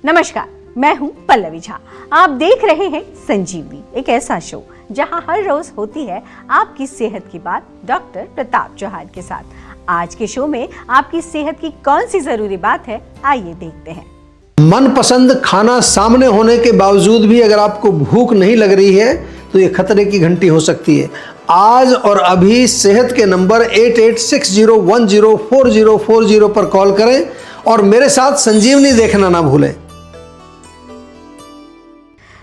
नमस्कार, मैं हूं पल्लवी झा। आप देख रहे हैं संजीवनी, एक ऐसा शो जहां हर रोज होती है आपकी सेहत की बात डॉक्टर प्रताप चौहान के साथ। आज के शो में आपकी सेहत की कौन सी जरूरी बात है, आइए देखते हैं। मनपसंद खाना सामने होने के बावजूद भी अगर आपको भूख नहीं लग रही है तो ये खतरे की घंटी हो सकती है। आज और अभी सेहत के नंबर 8860104040 पर कॉल करें और मेरे साथ संजीवनी देखना ना भूलें।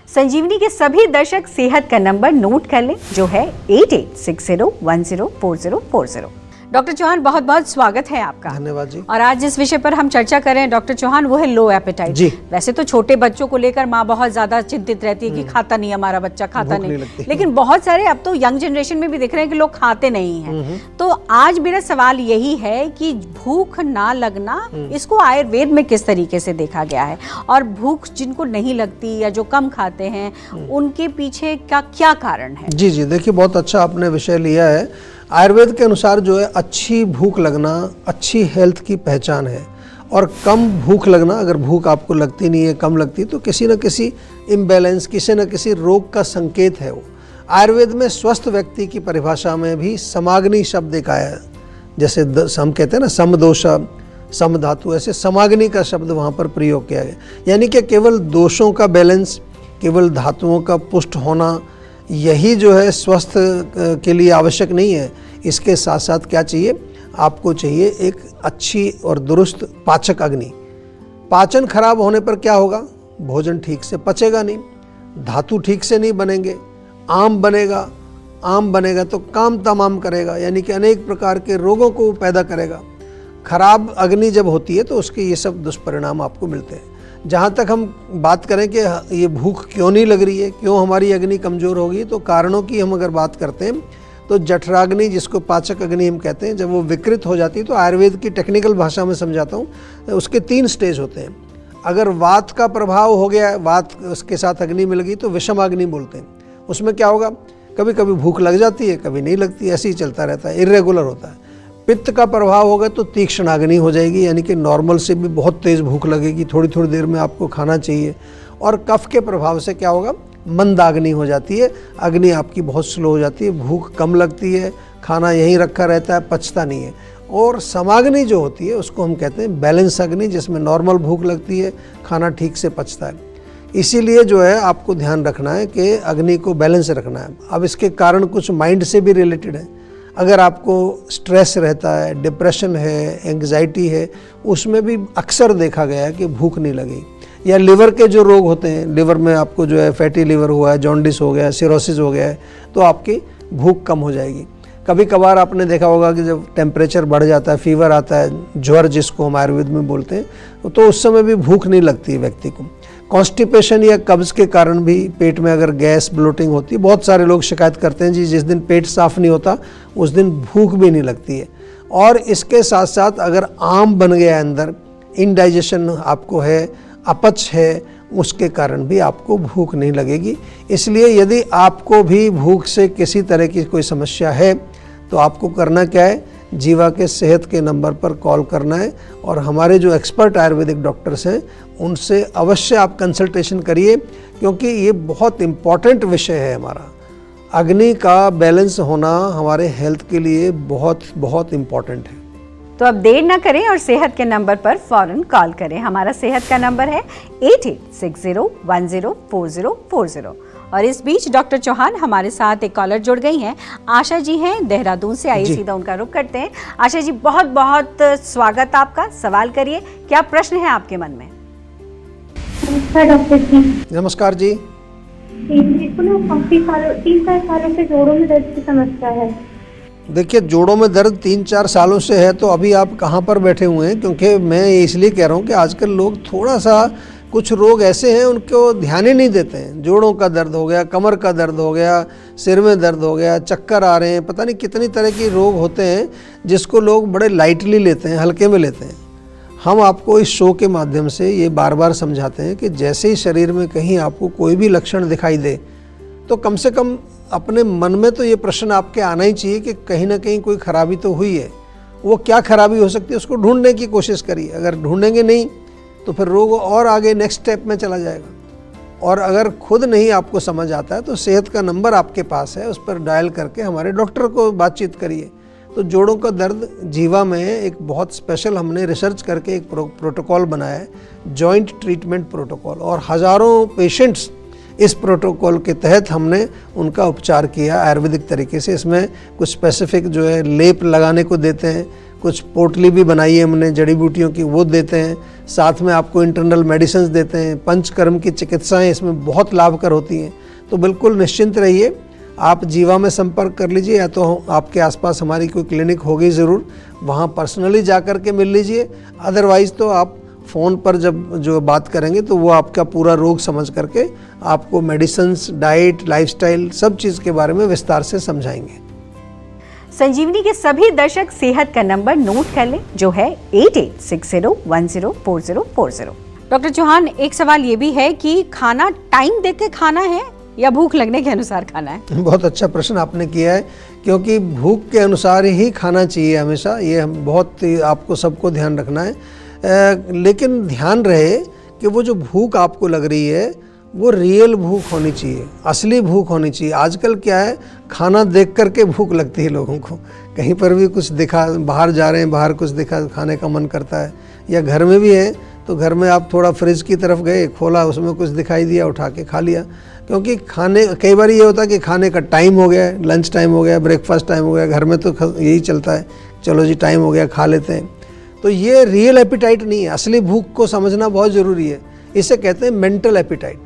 संजीवनी के सभी दर्शक सेहत का नंबर नोट कर लें, जो है 8860104040। डॉक्टर चौहान, बहुत बहुत स्वागत है आपका। धन्यवाद जी। और आज जिस विषय पर हम चर्चा करें डॉक्टर चौहान, वो है लो एपेटाइट जी। वैसे तो छोटे बच्चों को लेकर माँ बहुत ज्यादा चिंतित रहती है कि खाता नहीं, हमारा बच्चा खाता नहीं, लेकिन बहुत सारे अब तो यंग जनरेशन में भी दिख रहे हैं कि लोग खाते नहीं हैं। तो आज मेरा सवाल यही है कि भूख ना लगना, इसको आयुर्वेद में किस तरीके से देखा गया है, और भूख जिनको नहीं लगती या जो कम खाते हैं उनके पीछे का क्या कारण है? जी जी, देखिए बहुत अच्छा आपने विषय लिया है। आयुर्वेद के अनुसार जो है अच्छी भूख लगना अच्छी हेल्थ की पहचान है, और कम भूख लगना, अगर भूख आपको लगती नहीं है, कम लगती, तो किसी न किसी इम्बैलेंस, किसी न किसी रोग का संकेत है वो। आयुर्वेद में स्वस्थ व्यक्ति की परिभाषा में भी समाग्नि शब्द एक आया है। जैसे हम कहते हैं ना समदोष समधातु, ऐसे समाग्नि का शब्द वहाँ पर प्रयोग किया गया। यानी कि केवल दोषों का बैलेंस, केवल धातुओं का पुष्ट होना, यही जो है स्वस्थ के लिए आवश्यक नहीं है। इसके साथ साथ क्या चाहिए आपको? चाहिए एक अच्छी और दुरुस्त पाचक अग्नि। पाचन खराब होने पर क्या होगा? भोजन ठीक से पचेगा नहीं, धातु ठीक से नहीं बनेंगे, आम बनेगा तो काम तमाम करेगा, यानी कि अनेक प्रकार के रोगों को पैदा करेगा। खराब अग्नि जब होती है तो उसके ये सब दुष्परिणाम आपको मिलते हैं। जहाँ तक हम बात करें कि ये भूख क्यों नहीं लग रही है, क्यों हमारी अग्नि कमज़ोर होगी, तो कारणों की हम अगर बात करते हैं तो जठराग्नि, जिसको पाचक अग्नि हम कहते हैं, जब वो विकृत हो जाती है तो आयुर्वेद की टेक्निकल भाषा में समझाता हूँ, उसके 3 स्टेज होते हैं। अगर वात का प्रभाव हो गया, वात उसके साथ अग्नि मिल गई, तो विषमाग्नि बोलते हैं। उसमें क्या होगा? कभी कभी भूख लग जाती है, कभी नहीं लगती, ऐसे ही चलता रहता है, इर्रेगुलर होता है। पित्त का प्रभाव होगा तो तीक्ष्णाग्नि हो जाएगी, यानी कि नॉर्मल से भी बहुत तेज़ भूख लगेगी, थोड़ी थोड़ी देर में आपको खाना चाहिए। और कफ के प्रभाव से क्या होगा? मंदाग्नि हो जाती है, अग्नि आपकी बहुत स्लो हो जाती है, भूख कम लगती है, खाना यहीं रखा रहता है, पचता नहीं है। और समाग्नि जो होती है उसको हम कहते हैं बैलेंस अग्नि, जिसमें नॉर्मल भूख लगती है, खाना ठीक से पचता है। इसीलिए जो है आपको ध्यान रखना है कि अग्नि को बैलेंस रखना है। अब इसके कारण कुछ माइंड से भी रिलेटेड है। अगर आपको स्ट्रेस रहता है, डिप्रेशन है, एंग्जाइटी है, उसमें भी अक्सर देखा गया है कि भूख नहीं लगी। या लिवर के जो रोग होते हैं, लिवर में आपको जो है फैटी लिवर हुआ है, जॉन्डिस हो गया है, सिरोसिस हो गया है, तो आपकी भूख कम हो जाएगी। कभी कभार आपने देखा होगा कि जब टेम्परेचर बढ़ जाता है, फीवर आता है, ज्वर जिसको हम आयुर्वेद में बोलते हैं, तो उस समय भी भूख नहीं लगती है व्यक्ति को। कॉन्स्टिपेशन या कब्ज़ के कारण भी पेट में अगर गैस ब्लोटिंग होती है, बहुत सारे लोग शिकायत करते हैं जी, जिस दिन पेट साफ नहीं होता उस दिन भूख भी नहीं लगती है। और इसके साथ साथ अगर आम बन गया अंदर, इनडाइजेशन आपको है, अपच है, उसके कारण भी आपको भूख नहीं लगेगी। इसलिए यदि आपको भी भूख से किसी तरह की कोई समस्या है तो आपको करना क्या है? जीवा के सेहत के नंबर पर कॉल करना है, और हमारे जो एक्सपर्ट आयुर्वेदिक डॉक्टर्स हैं उनसे अवश्य आप कंसल्टेशन करिए, क्योंकि ये बहुत इम्पॉर्टेंट विषय है हमारा। अग्नि का बैलेंस होना हमारे हेल्थ के लिए बहुत बहुत इम्पॉर्टेंट है। तो अब देर ना करें और सेहत के नंबर पर फौरन कॉल करें। हमारा सेहत का नंबर है 8860104040। और इस बीच डॉक्टर चौहान हमारे साथ एक कॉलर जुड़ गई हैं, आशा जी हैं देहरादून से। आइए सीधा उनका रुख करते हैं। आशा जी, बहुत बहुत स्वागत आपका। सवाल करिए, क्या प्रश्न है आपके मन में? नमस्कार डॉक्टर जी। नमस्कार जी। मेरे ना काफी सालों 3-4 सालों से जोड़ों में दर्द की समस्या है। देखिए, जोड़ों में दर्द 3-4 सालों से है तो अभी आप कहाँ पर बैठे हुए हैं? क्योंकि मैं इसलिए कह रहा हूँ कि आजकल लोग थोड़ा सा, कुछ रोग ऐसे हैं उनको ध्यान ही नहीं देते हैं। जोड़ों का दर्द हो गया, कमर का दर्द हो गया, सिर में दर्द हो गया, चक्कर आ रहे हैं, पता नहीं कितनी तरह की रोग होते हैं जिसको लोग बड़े लाइटली लेते हैं, हल्के में लेते हैं। हम आपको इस शो के माध्यम से ये बार बार समझाते हैं कि जैसे ही शरीर में कहीं आपको कोई भी लक्षण दिखाई दे तो कम से कम अपने मन में तो ये प्रश्न आपके आना ही चाहिए कि कहीं ना कहीं कोई खराबी तो हुई है। वो क्या खराबी हो सकती है उसको ढूंढने की कोशिश करिए। अगर ढूंढेंगे नहीं तो फिर रोग और आगे नेक्स्ट स्टेप में चला जाएगा। और अगर खुद नहीं आपको समझ आता है तो सेहत का नंबर आपके पास है, उस पर डायल करके हमारे डॉक्टर को बातचीत करिए। तो जोड़ों का दर्द जीवा में एक बहुत स्पेशल हमने रिसर्च करके एक प्रोटोकॉल बनाया है, जॉइंट ट्रीटमेंट प्रोटोकॉल, और हज़ारों पेशेंट्स इस प्रोटोकॉल के तहत हमने उनका उपचार किया आयुर्वेदिक तरीके से। इसमें कुछ स्पेसिफिक जो है लेप लगाने को देते हैं, कुछ पोटली भी बनाई है हमने जड़ी बूटियों की, वो देते हैं, साथ में आपको इंटरनल मेडिसिन देते हैं। पंचकर्म की चिकित्साएं इसमें बहुत लाभकर होती हैं। तो बिल्कुल निश्चिंत रहिए, आप जीवा में संपर्क कर लीजिए, या तो आपके आसपास हमारी कोई क्लिनिक होगी ज़रूर, वहाँ पर्सनली जा कर के मिल लीजिए। अदरवाइज़ तो आप फ़ोन पर जब जो बात करेंगे तो वो आपका पूरा रोग समझ करके आपको मेडिसिन्स, डाइट, लाइफस्टाइल सब चीज़ के बारे में विस्तार से समझाएंगे। संजीवनी के सभी दर्शक सेहत का नंबर नोट कर लें, जो है 8860104040। डॉक्टर चौहान, एक सवाल ये भी है कि खाना टाइम देख के खाना है या भूख लगने के अनुसार खाना है? बहुत अच्छा प्रश्न आपने किया है, क्योंकि भूख के अनुसार ही खाना चाहिए हमेशा, ये हम बहुत आपको सबको ध्यान रखना है। लेकिन ध्यान रहे कि वो जो भूख आपको लग रही है वो रियल भूख होनी चाहिए, असली भूख होनी चाहिए। आजकल क्या है, खाना देख करके भूख लगती है लोगों को, कहीं पर भी कुछ दिखा, बाहर जा रहे हैं, बाहर कुछ दिखा, खाने का मन करता है, या घर में भी है तो घर में आप थोड़ा फ्रिज की तरफ गए, खोला, उसमें कुछ दिखाई दिया, उठा के खा लिया। क्योंकि खाने, कई बार ये होता है कि खाने का टाइम हो गया है, लंच टाइम हो गया, ब्रेकफास्ट टाइम हो गया, घर में तो यही चलता है, चलो जी टाइम हो गया खा लेते हैं। तो ये रियल एपिटाइट नहीं है। असली भूख को समझना बहुत ज़रूरी है। इसे कहते हैं मेंटल एपिटाइट।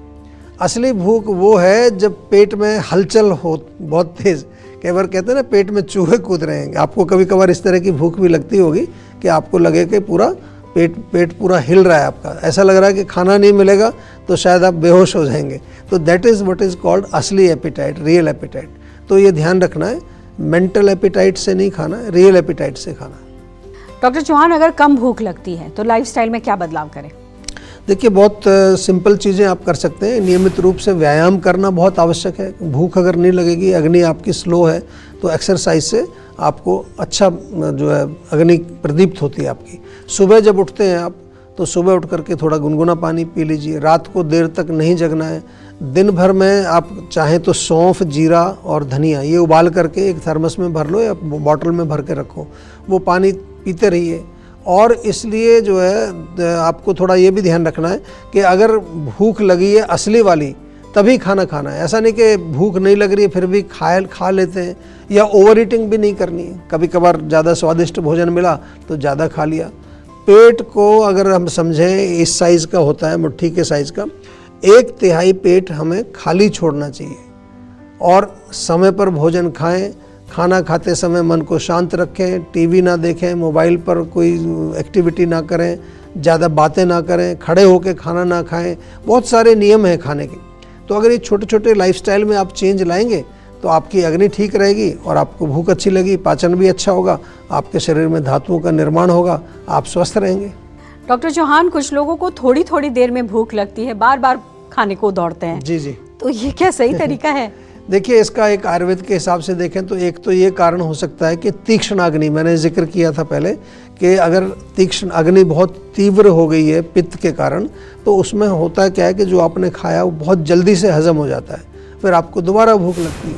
असली भूख वो है जब पेट में हलचल हो बहुत तेज़। कई बार कहते हैं ना पेट में चूहे कूद रहे हैं। आपको कभी कभार इस तरह की भूख भी लगती होगी कि आपको लगे कि पूरा पेट पूरा हिल रहा है आपका, ऐसा लग रहा है कि खाना नहीं मिलेगा तो शायद आप बेहोश हो जाएंगे। तो that is what is called असली एपिटाइट, रियल एपिटाइट। तो ये ध्यान रखना है, मेंटल एपिटाइट से नहीं खाना है, रियल एपिटाइट से खाना है। डॉक्टर चौहान, अगर कम भूख लगती है तो लाइफस्टाइल में क्या बदलाव करें? देखिए, बहुत सिंपल चीज़ें आप कर सकते हैं। नियमित रूप से व्यायाम करना बहुत आवश्यक है। भूख अगर नहीं लगेगी, अग्नि आपकी स्लो है, तो एक्सरसाइज से आपको अच्छा जो है अग्नि प्रदीप्त होती है आपकी। सुबह जब उठते हैं आप, तो सुबह उठ करके थोड़ा गुनगुना पानी पी लीजिए। रात को देर तक नहीं जगना है। दिन भर में आप चाहें तो सौंफ, जीरा और धनिया ये उबाल करके एक थर्मस में भर लो या बॉटल में भर के रखो, वो पानी पीते रहिए। और इसलिए जो है आपको थोड़ा ये भी ध्यान रखना है कि अगर भूख लगी है असली वाली, तभी खाना खाना है। ऐसा नहीं कि भूख नहीं लग रही है फिर भी खा लेते हैं, या ओवर ईटिंग भी नहीं करनी है। कभी कभार ज़्यादा स्वादिष्ट भोजन मिला तो ज़्यादा खा लिया। पेट को अगर हम समझें, इस साइज़ का होता है, मुट्ठी के साइज़ का, 1/3 पेट हमें खाली छोड़ना चाहिए। और समय पर भोजन खाएं। खाना खाते समय मन को शांत रखें, टीवी ना देखें, मोबाइल पर कोई एक्टिविटी ना करें, ज़्यादा बातें ना करें, खड़े होकर खाना ना खाएं। बहुत सारे नियम हैं खाने के। तो अगर ये छोटे छोटे लाइफस्टाइल में आप चेंज लाएंगे तो आपकी अग्नि ठीक रहेगी और आपको भूख अच्छी लगी, पाचन भी अच्छा होगा, आपके शरीर में धातुओं का निर्माण होगा, आप स्वस्थ रहेंगे। डॉक्टर चौहान, कुछ लोगों को थोड़ी थोड़ी देर में भूख लगती है, बार बार खाने को दौड़ते हैं। जी जी। तो ये क्या सही तरीका है? देखिए, इसका एक आयुर्वेद के हिसाब से देखें तो एक तो ये कारण हो सकता है कि तीक्ष्ण अग्नि, मैंने जिक्र किया था पहले कि अगर तीक्ष्ण अग्नि बहुत तीव्र हो गई है पित्त के कारण, तो उसमें होता क्या है कि जो आपने खाया वो बहुत जल्दी से हजम हो जाता है, फिर आपको दोबारा भूख लगती है।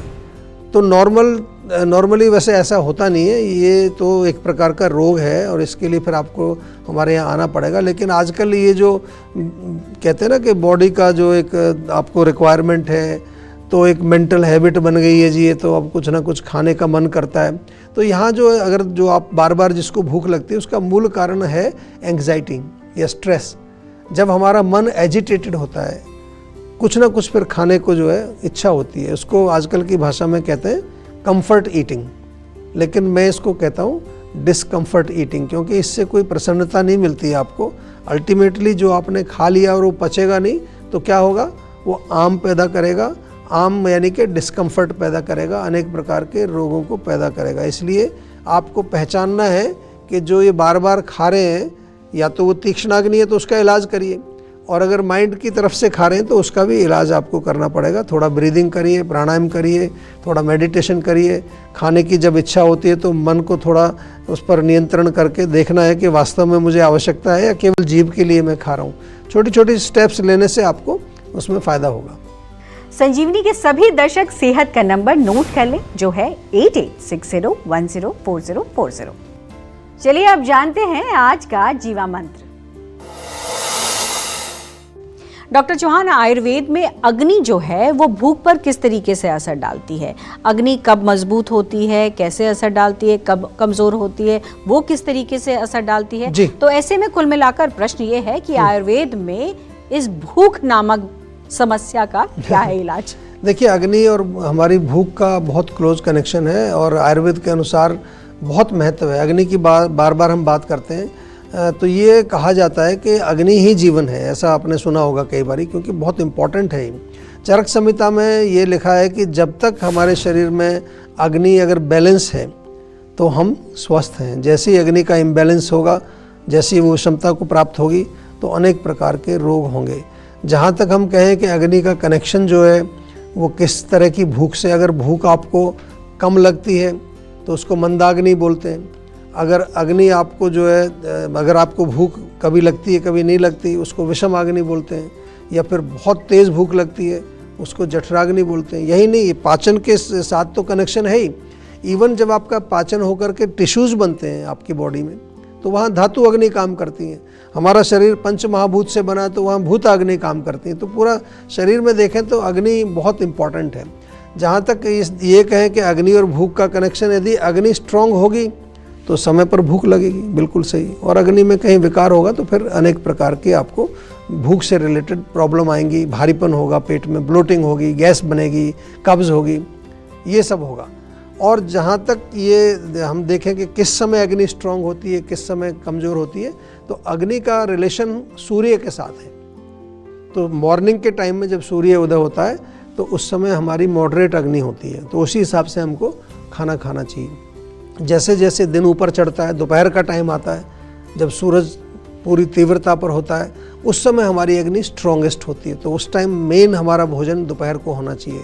तो नॉर्मली वैसे ऐसा होता नहीं है, ये तो एक प्रकार का रोग है और इसके लिए फिर आपको हमारे यहाँ आना पड़ेगा। लेकिन आजकल ये जो कहते हैं ना कि बॉडी का जो एक आपको रिक्वायरमेंट है, तो एक मेंटल हैबिट बन गई है जी, ये तो अब कुछ ना कुछ खाने का मन करता है। तो यहाँ जो है, अगर जो आप बार बार जिसको भूख लगती है, उसका मूल कारण है एंग्जाइटी या स्ट्रेस। जब हमारा मन एजिटेटेड होता है, कुछ ना कुछ फिर खाने को जो है इच्छा होती है। उसको आजकल की भाषा में कहते हैं कंफर्ट ईटिंग, लेकिन मैं इसको कहता हूँ डिस्कम्फर्ट ईटिंग, क्योंकि इससे कोई प्रसन्नता नहीं मिलती है आपको। अल्टीमेटली जो आपने खा लिया और वो पचेगा नहीं तो क्या होगा, वो आम पैदा करेगा। आम यानी कि डिस्कम्फर्ट पैदा करेगा, अनेक प्रकार के रोगों को पैदा करेगा। इसलिए आपको पहचानना है कि जो ये बार बार खा रहे हैं, या तो वो तीक्ष्णाग्नि है तो उसका इलाज करिए, और अगर माइंड की तरफ से खा रहे हैं तो उसका भी इलाज आपको करना पड़ेगा। थोड़ा ब्रीदिंग करिए, प्राणायाम करिए, थोड़ा मेडिटेशन करिए। खाने की जब इच्छा होती है तो मन को थोड़ा उस पर नियंत्रण करके देखना है कि वास्तव में मुझे आवश्यकता है या केवल जीभ के लिए मैं खा रहा हूँ। छोटी छोटी स्टेप्स लेने से आपको उसमें फ़ायदा होगा। संजीवनी के सभी दर्शक सेहत का नंबर नोट कर लें, जो है 8860104040। चलिए अब जानते हैं आज का जीवा मंत्र। डॉक्टर चौहान, आयुर्वेद में अग्नि जो है वो भूख पर किस तरीके से असर डालती है? अग्नि कब मजबूत होती है, कैसे असर डालती है, कब कमजोर होती है, वो किस तरीके से असर डालती है? तो ऐसे में कुल मिलाकर प्रश्न ये है कि आयुर्वेद में इस भूख नामक समस्या का क्या है इलाज? देखिए, अग्नि और हमारी भूख का बहुत क्लोज कनेक्शन है और आयुर्वेद के अनुसार बहुत महत्व है। अग्नि की बार बार हम बात करते हैं तो ये कहा जाता है कि अग्नि ही जीवन है। ऐसा आपने सुना होगा कई बार, क्योंकि बहुत इम्पॉर्टेंट है। चरक संहिता में ये लिखा है कि जब तक हमारे शरीर में अग्नि अगर बैलेंस है तो हम स्वस्थ हैं। जैसे ही अग्नि का इम्बैलेंस होगा, जैसी वो क्षमता को प्राप्त होगी तो अनेक प्रकार के रोग होंगे। जहाँ तक हम कहें कि अग्नि का कनेक्शन जो है वो किस तरह की भूख से, अगर भूख आपको कम लगती है तो उसको मंदाग्नि बोलते हैं। अगर अग्नि आपको जो है, अगर आपको भूख कभी लगती है कभी नहीं लगती, उसको विषम अग्नि बोलते हैं। या फिर बहुत तेज़ भूख लगती है, उसको जठराग्नि बोलते हैं। यही नहीं, पाचन के साथ तो कनेक्शन है ही। इवन जब आपका पाचन होकर के टिश्यूज़ बनते हैं आपकी बॉडी में तो वहाँ धातु अग्नि काम करती हैं। हमारा शरीर पंच महाभूत से बना तो वहाँ भूत अग्नि काम करती है। तो पूरा शरीर में देखें तो अग्नि बहुत इम्पॉर्टेंट है। जहाँ तक ये कहें कि अग्नि और भूख का कनेक्शन, यदि अग्नि स्ट्रांग होगी तो समय पर भूख लगेगी, बिल्कुल सही। और अग्नि में कहीं विकार होगा तो फिर अनेक प्रकार के आपको भूख से रिलेटेड प्रॉब्लम आएंगी। भारीपन होगा पेट में, ब्लोटिंग होगी, गैस बनेगी, कब्ज होगी, ये सब होगा। और जहाँ तक ये हम देखें कि किस समय अग्नि स्ट्रांग होती है, किस समय कमज़ोर होती है, तो अग्नि का रिलेशन सूर्य के साथ है। तो मॉर्निंग के टाइम में जब सूर्य उदय होता है तो उस समय हमारी मॉडरेट अग्नि होती है। तो उसी हिसाब से हमको खाना खाना चाहिए। जैसे जैसे दिन ऊपर चढ़ता है, दोपहर का टाइम आता है, जब सूरज पूरी तीव्रता पर होता है, उस समय हमारी अग्नि स्ट्रॉन्गेस्ट होती है। तो उस टाइम मेन हमारा भोजन दोपहर को होना चाहिए।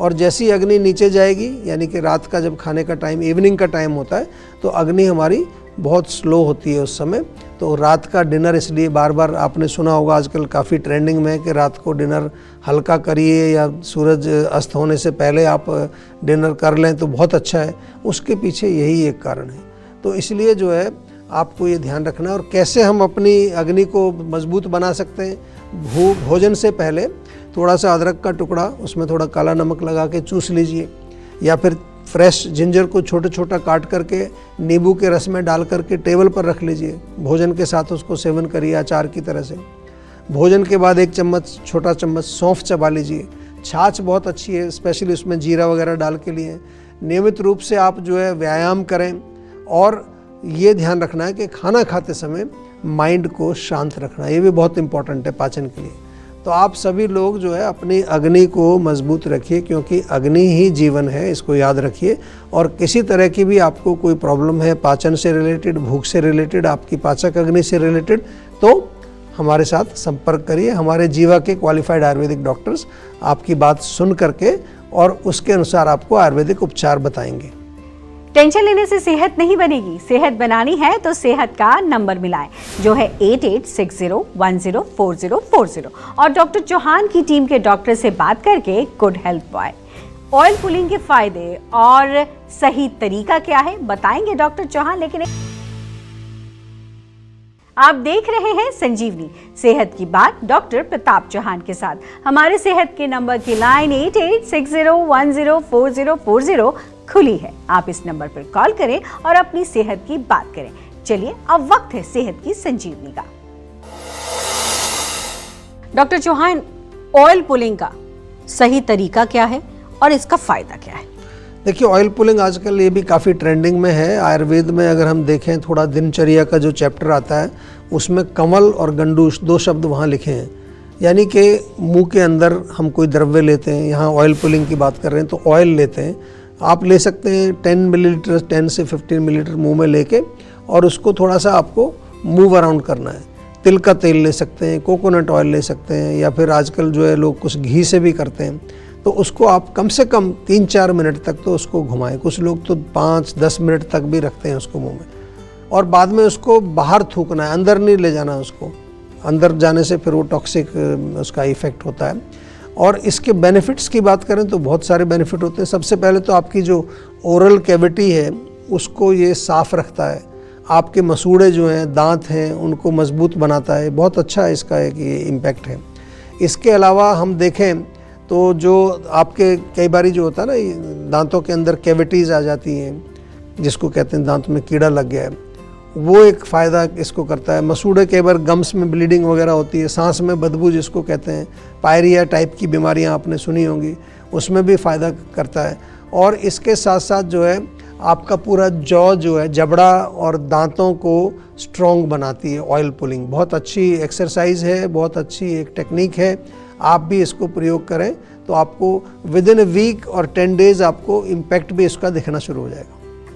और जैसी अग्नि नीचे जाएगी, यानी कि रात का जब खाने का टाइम, इवनिंग का टाइम होता है, तो अग्नि हमारी बहुत स्लो होती है उस समय। तो रात का डिनर, इसलिए बार बार आपने सुना होगा आजकल काफ़ी ट्रेंडिंग में है कि रात को डिनर हल्का करिए या सूरज अस्त होने से पहले आप डिनर कर लें तो बहुत अच्छा है। उसके पीछे यही एक कारण है। तो इसलिए जो है आपको ये ध्यान रखना है। और कैसे हम अपनी अग्नि को मजबूत बना सकते हैं? भोजन से पहले थोड़ा सा अदरक का टुकड़ा, उसमें थोड़ा काला नमक लगा के चूस लीजिए, या फिर फ्रेश जिंजर को छोटा छोटा काट करके नींबू के रस में डाल करके टेबल पर रख लीजिए। भोजन के साथ उसको सेवन करिए अचार की तरह से। भोजन के बाद 1 चम्मच, छोटा चम्मच सौंफ चबा लीजिए। छाछ बहुत अच्छी है, स्पेशली उसमें जीरा वगैरह डाल के लिए। नियमित रूप से आप जो है व्यायाम करें। और ये ध्यान रखना है कि खाना खाते समय माइंड को शांत रखना, ये भी बहुत इंपॉर्टेंट है पाचन के लिए। तो आप सभी लोग जो है अपनी अग्नि को मजबूत रखिए, क्योंकि अग्नि ही जीवन है, इसको याद रखिए। और किसी तरह की भी आपको कोई प्रॉब्लम है पाचन से रिलेटेड, भूख से रिलेटेड, आपकी पाचक अग्नि से रिलेटेड, तो हमारे साथ संपर्क करिए। हमारे जीवा के क्वालिफाइड आयुर्वेदिक डॉक्टर्स आपकी बात सुन करके और उसके अनुसार आपको आयुर्वेदिक उपचार बताएंगे। टेंशन लेने से सेहत नहीं बनेगी। सेहत बनानी है तो सेहत का नंबर मिलाएं, जो है 8860104040। और डॉक्टर चौहान की टीम के डॉक्टर से बात करके good health boy. Oil pulling के फायदे और सही तरीका क्या है बताएंगे डॉक्टर चौहान। लेकिन आप देख रहे हैं संजीवनी, सेहत की बात डॉक्टर प्रताप चौहान के साथ। हमारे सेहत के नंबर की लाइन 8860104040 खुली है। आप इस नंबर पर कॉल करें और अपनी सेहत की बात करें। चलिए अब वक्त है सेहत की संजीवनी का। डॉक्टर चौहान, ऑयल पुलिंग का सही तरीका क्या है और इसका फायदा क्या है? देखिए, ऑयल पुलिंग आजकल ये भी काफ़ी ट्रेंडिंग में है। आयुर्वेद में अगर हम देखें, थोड़ा दिनचर्या का जो चैप्टर आता है उसमें कमल और गंडूश 2 शब्द वहाँ लिखे हैं। यानी कि मुंह के अंदर हम कोई द्रव्य लेते हैं, यहाँ ऑयल पुलिंग की बात कर रहे हैं तो ऑयल लेते हैं। आप ले सकते हैं 10 मिलीलीटर, 10 से 15 मिलीलीटर मुँह में लेके, और उसको थोड़ा सा आपको मूव अराउंड करना है। तिल का तेल ले सकते हैं, कोकोनट ऑयल ले सकते हैं, या फिर आजकल जो है लोग कुछ घी से भी करते हैं। तो उसको आप कम से कम 3-4 मिनट तक तो उसको घुमाएं। कुछ लोग तो 5-10 मिनट तक भी रखते हैं उसको मुंह में, और बाद में उसको बाहर थूकना है, अंदर नहीं ले जाना उसको। अंदर जाने से फिर वो टॉक्सिक उसका इफ़ेक्ट होता है। और इसके बेनिफिट्स की बात करें तो बहुत सारे बेनिफिट होते हैं। सबसे पहले तो आपकी जो ओरल कैविटी है उसको ये साफ़ रखता है, आपके मसूड़े जो हैं, दांत हैं, उनको मजबूत बनाता है। बहुत अच्छा इसका एक ये इम्पैक्ट है। इसके अलावा हम देखें तो जो आपके कई बारी जो होता है ना, दांतों के अंदर कैविटीज़ आ जाती हैं, जिसको कहते हैं दांत में कीड़ा लग गया है, वो एक फ़ायदा इसको करता है। मसूड़े कई बार गम्स में ब्लीडिंग वगैरह होती है, सांस में बदबू जिसको कहते हैं, पायरिया टाइप की बीमारियां आपने सुनी होंगी, उसमें भी फ़ायदा करता है। और इसके साथ साथ जो है आपका पूरा जॉ जो है, जबड़ा और दांतों को स्ट्रॉन्ग बनाती है। ऑयल पुलिंग बहुत अच्छी एक्सरसाइज है, बहुत अच्छी एक टेक्निक है। आप भी इसको प्रयोग करें तो आपको विद इन ए वीक और 10 डेज आपको इम्पैक्ट भी इसका दिखना शुरू हो जाएगा।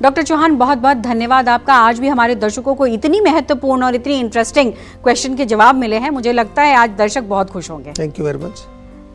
डॉक्टर चौहान, बहुत बहुत धन्यवाद आपका। आज भी हमारे दर्शकों को इतनी महत्वपूर्ण और इतनी इंटरेस्टिंग क्वेश्चन के जवाब मिले हैं। मुझे लगता है आज दर्शक बहुत खुश होंगे। Thank you very much.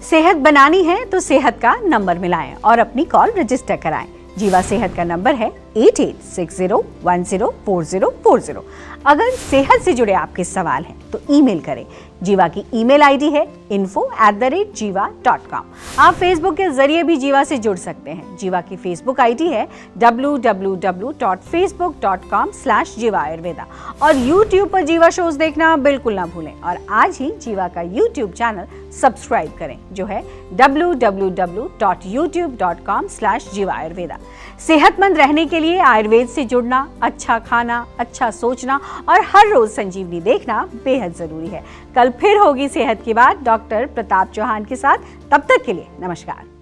सेहत बनानी है तो सेहत का नंबर मिलाएं और अपनी कॉल रजिस्टर कराएं। जीवा सेहत का नंबर है 8860104040। अगर सेहत से जुड़े आपके सवाल हैं तो ईमेल करें। जीवा की ईमेल आईडी है info@jiva.com। आप फेसबुक के जरिए भी जीवा से जुड़ सकते हैं। जीवा की फेसबुक आईडी है www.facebook.com/jiva ayurveda। और यूट्यूब पर जीवा शोज देखना बिल्कुल ना भूलें। और आज ही जीवा का यूट्यूब चैनल सब्सक्राइब करें, जो है www.youtube.com/jiva ayurveda। सेहतमंद रहने के लिए आयुर्वेद से जुड़ना, अच्छा खाना, अच्छा सोचना और हर रोज संजीवनी देखना बेहद जरूरी है। कल फिर होगी सेहत की बात डॉक्टर प्रताप चौहान के साथ। तब तक के लिए नमस्कार।